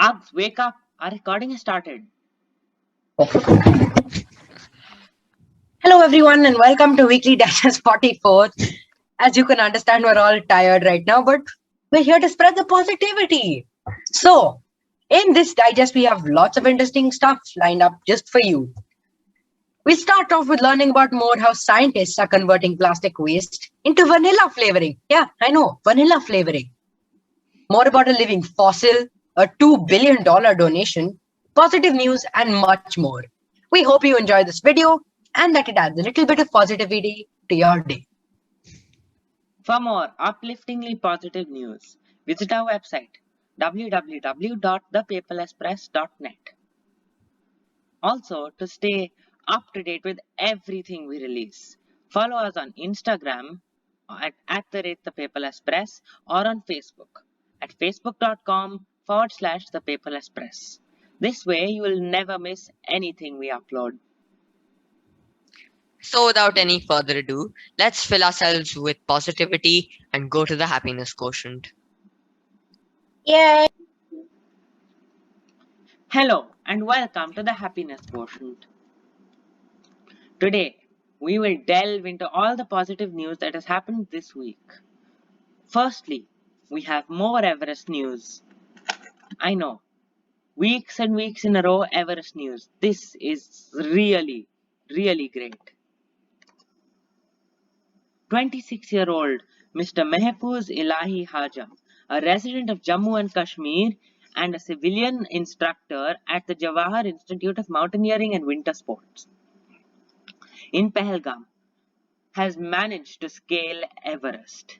Uggs, wake up! Our recording has started. Hello, everyone, and welcome to Weekly Digest 44. As you can understand, we're all tired right now, but we're here to spread the positivity. So, in this digest, we have lots of interesting stuff lined up just for you. We start off with learning about more how scientists are converting plastic waste into vanilla flavoring. Yeah, I know, vanilla flavoring. More about a living fossil, a $2 billion donation, positive news, and much more. We hope you enjoy this video and that it adds a little bit of positivity to your day. For more upliftingly positive news, visit our website www.thepaperlesspress.net. Also, to stay up to date with everything we release, follow us on Instagram at the Paperless Press or on Facebook at facebook.com/The Paperless Press. This way, you will never miss anything we upload. So, without any further ado, let's fill ourselves with positivity and go to the happiness quotient. Yay! Hello and welcome to the Happiness Quotient. Today, we will delve into all the positive news that has happened this week. Firstly, we have more Everest news. I know, weeks and weeks in a row, Everest news. This is really, really great. 26-year-old Mr. Mehfooz Ilahi Haja, a resident of Jammu and Kashmir and a civilian instructor at the Jawahar Institute of Mountaineering and Winter Sports in Pahalgam, has managed to scale Everest.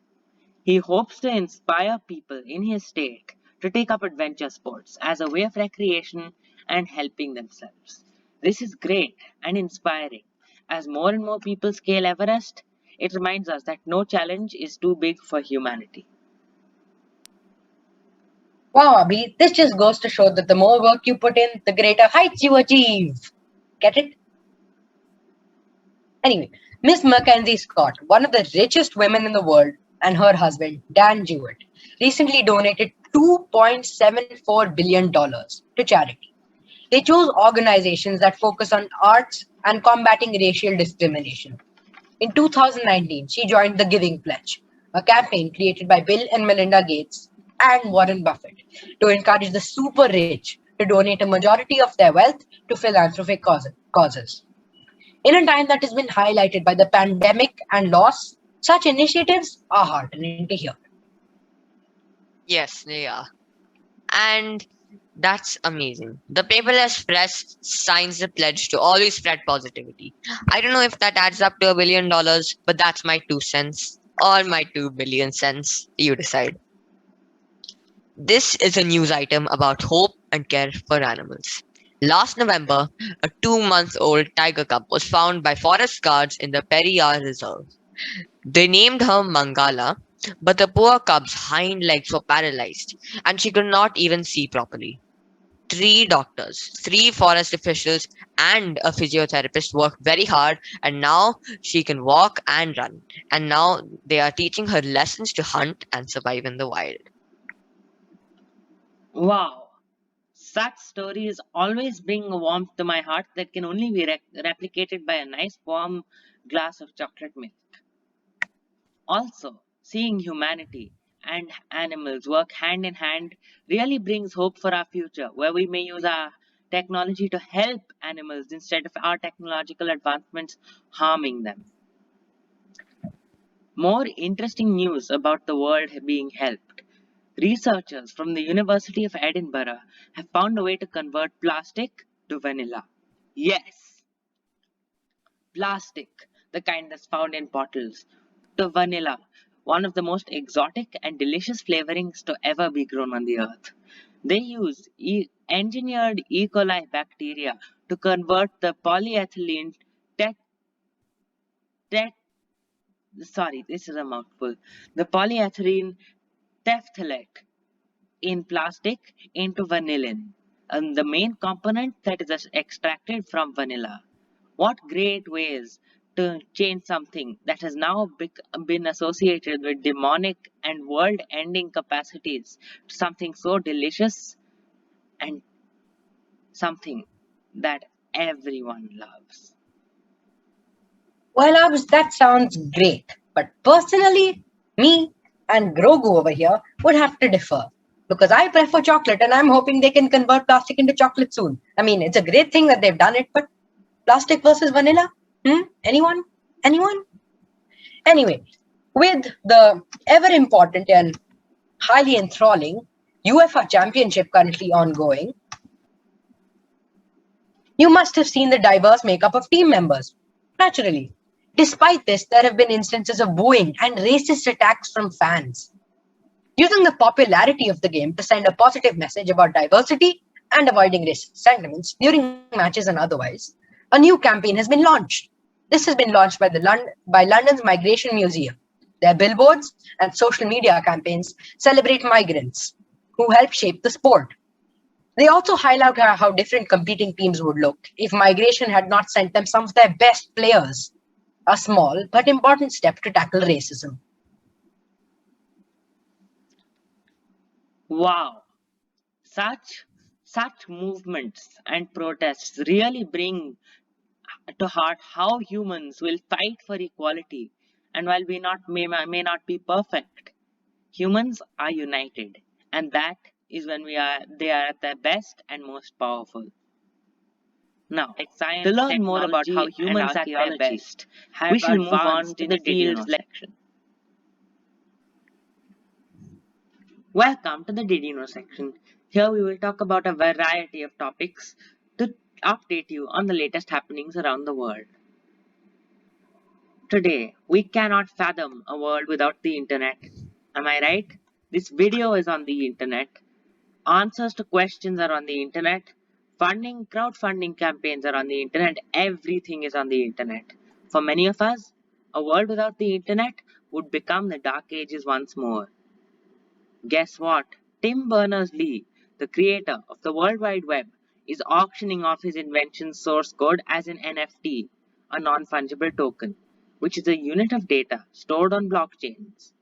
He hopes to inspire people in his state to take up adventure sports as a way of recreation and helping themselves. This is great and inspiring. As more and more people scale Everest, it reminds us that no challenge is too big for humanity. Wow, Abhi, this just goes to show that the more work you put in, the greater heights you achieve. Get it? Anyway, Miss Mackenzie Scott, one of the richest women in the world, and her husband, Dan Jewett, recently donated $2.74 billion to charity. They chose organizations that focus on arts and combating racial discrimination. In 2019, she joined the Giving Pledge, a campaign created by Bill and Melinda Gates and Warren Buffett to encourage the super rich to donate a majority of their wealth to philanthropic causes. In a time that has been highlighted by the pandemic and loss, such initiatives are heartening to hear. Yes, they are. And that's amazing. The Paperless Press signs the pledge to always spread positivity. I don't know if that adds up to $1 billion, but that's my 2 cents or my 2 billion cents. You decide. This is a news item about hope and care for animals. Last November, a 2-month-old tiger cub was found by forest guards in the Periyar Reserve. They named her Mangala, but the poor cub's hind legs were paralyzed and she could not even see properly. 3 doctors, 3 forest officials, and a physiotherapist worked very hard, and now she can walk and run. And now they are teaching her lessons to hunt and survive in the wild. Wow! Such stories always bring a warmth to my heart that can only be replicated by a nice warm glass of chocolate milk. Also, seeing humanity and animals work hand in hand really brings hope for our future, where we may use our technology to help animals instead of our technological advancements harming them. More interesting news about the world being helped. Researchers from the University of Edinburgh have found a way to convert plastic to vanilla. Yes, plastic, the kind that's found in bottles, to vanilla, one of the most exotic and delicious flavorings to ever be grown on the earth. They use engineered E. coli bacteria to convert the polyethylene tet, tet, sorry, this is a mouthful, the polyethylene phthalate in plastic into vanillin, and the main component that is extracted from vanilla. What great ways to change something that has now been associated with demonic and world ending capacities to something so delicious and something that everyone loves. Well, Abs, that sounds great. But personally, me and Grogu over here would have to differ. Because I prefer chocolate and I'm hoping they can convert plastic into chocolate soon. I mean, it's a great thing that they've done it, but plastic versus vanilla? Anyone? Anyone? Anyway, with the ever important and highly enthralling UEFA Championship currently ongoing, you must have seen the diverse makeup of team members. Naturally. Despite this, there have been instances of booing and racist attacks from fans. Using the popularity of the game to send a positive message about diversity and avoiding racist sentiments during matches and otherwise, a new campaign has been launched. This has been launched by by London's Migration Museum. Their billboards and social media campaigns celebrate migrants who help shape the sport. They also highlight how different competing teams would look if migration had not sent them some of their best players. A small but important step to tackle racism. Wow, such such movements and protests really bring to heart how humans will fight for equality. And while we may not be perfect, humans are united, and that is when they are at their best and most powerful. Now, Like to science, learn more about how technology, and humans at their archaeology best, we have shall move on advanced to in the Did You fields Know like section. Welcome to the Did You Know section. Here we will talk about a variety of topics to update you on the latest happenings around the world. Today, we cannot fathom a world without the internet. Am I right? This video is on the internet. Answers to questions are on the internet. Crowdfunding campaigns are on the internet. Everything is on the internet. For many of us, a world without the internet would become the dark ages once more. Guess what? Tim Berners-Lee, the creator of the World Wide Web, is auctioning off his invention's source code as an NFT, a non-fungible token, which is a unit of data stored on blockchains.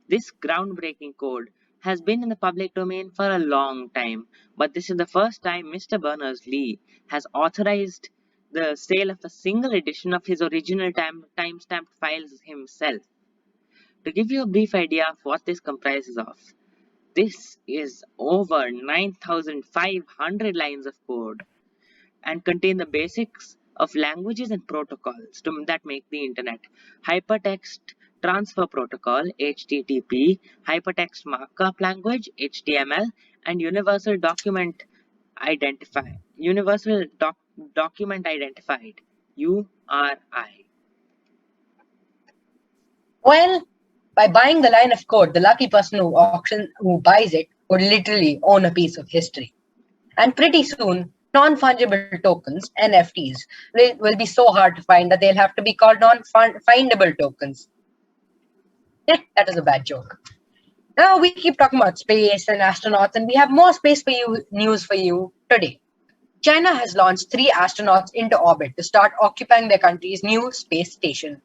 This groundbreaking code has been in the public domain for a long time, but this is the first time Mr. Berners-Lee has authorized the sale of a single edition of his original timestamped files himself. To give you a brief idea of what this comprises of, this is over 9,500 lines of code and contain the basics of languages and protocols that make the internet. Hypertext Transfer Protocol (HTTP), Hypertext Markup Language (HTML), and Universal Document Identified (URI). Well, by buying the line of code, the lucky person who buys it would literally own a piece of history. And pretty soon, non-fungible tokens (NFTs) will be so hard to find that they'll have to be called non-findable tokens. That is a bad joke. Now we keep talking about space and astronauts, and we have more space for you news for you today. China has launched 3 astronauts into orbit to start occupying their country's new space station.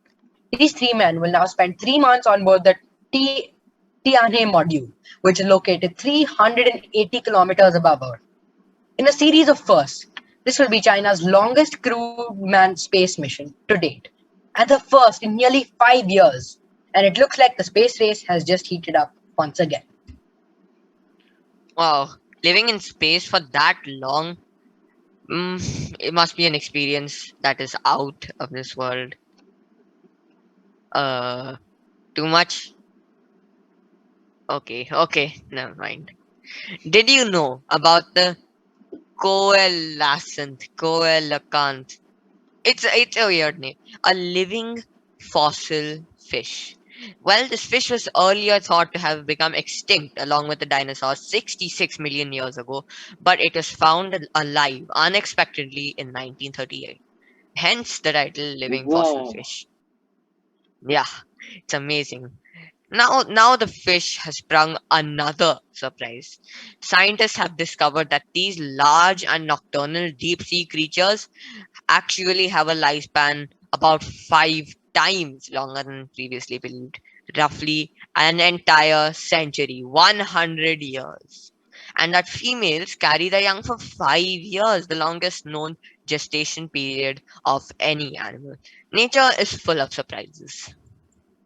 These 3 men will now spend 3 months on board the Tianhe module, which is located 380 kilometers above Earth. In a series of firsts, this will be China's longest crewed manned space mission to date, and the first in nearly 5 years. And it looks like the space race has just heated up once again. wow, living in space for that long, it must be an experience that is out of this world. Uh, Too much. Okay, never mind. Did you know about the coelacanth? It's a weird name. A living fossil fish. Well, this fish was earlier thought to have become extinct along with the dinosaurs 66 million years ago, but it was found alive unexpectedly in 1938. Hence the title living fossil Whoa! fish. Yeah, it's amazing. Now the fish has sprung another surprise. Scientists have discovered that these large and nocturnal deep sea creatures actually have a lifespan about 5 times longer than previously believed, roughly an entire century, 100 years. and that females carry the young for 5 years, the longest known gestation period of any animal. Nature is full of surprises.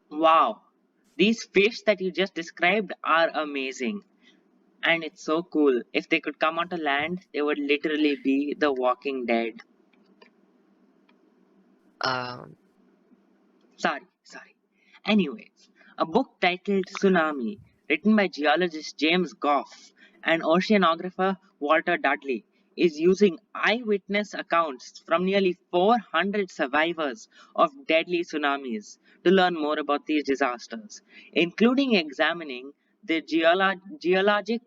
Wow, these fish that you just described are amazing. And it's so cool. If they could come onto land, they would literally be the walking dead. Um, Sorry. Anyways, a book titled Tsunami, written by geologist James Goff and oceanographer Walter Dudley, is using eyewitness accounts from nearly 400 survivors of deadly tsunamis to learn more about these disasters, including examining the geologic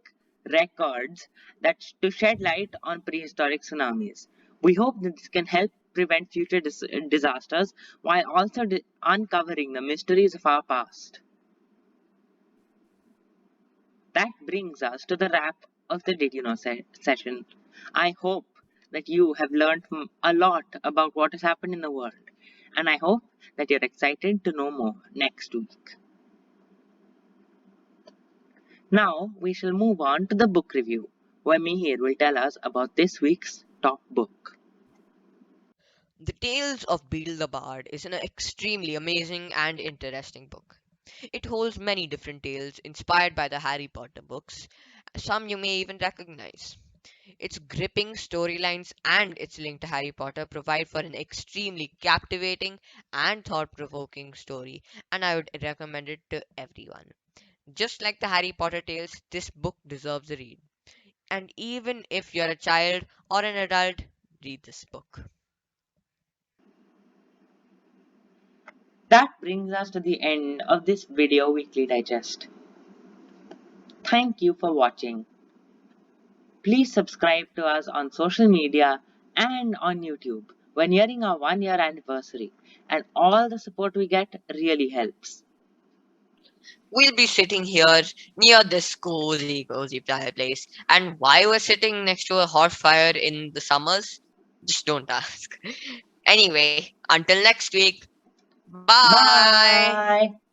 records that to shed light on prehistoric tsunamis. We hope that this can help prevent future disasters while also uncovering the mysteries of our past. That brings us to the wrap of the Did You Know session. I hope that you have learned a lot about what has happened in the world, and I hope that you're excited to know more next week. Now we shall move on to the book review, where Mihir will tell us about this week's top book. The Tales of Beetle the Bard is an extremely amazing and interesting book. It holds many different tales inspired by the Harry Potter books, some you may even recognize. Its gripping storylines and its link to Harry Potter provide for an extremely captivating and thought provoking story, and I would recommend it to everyone. Just like the Harry Potter tales, this book deserves a read. And even if you're a child or an adult, read this book. That brings us to the end of this video weekly digest. Thank you for watching. Please subscribe to us on social media and on YouTube. We're nearing our 1 year anniversary, and all the support we get really helps. We'll be sitting here near this cozy fireplace. And why we're sitting next to a hot fire in the summers? Just don't ask. Anyway, until next week, bye. Bye!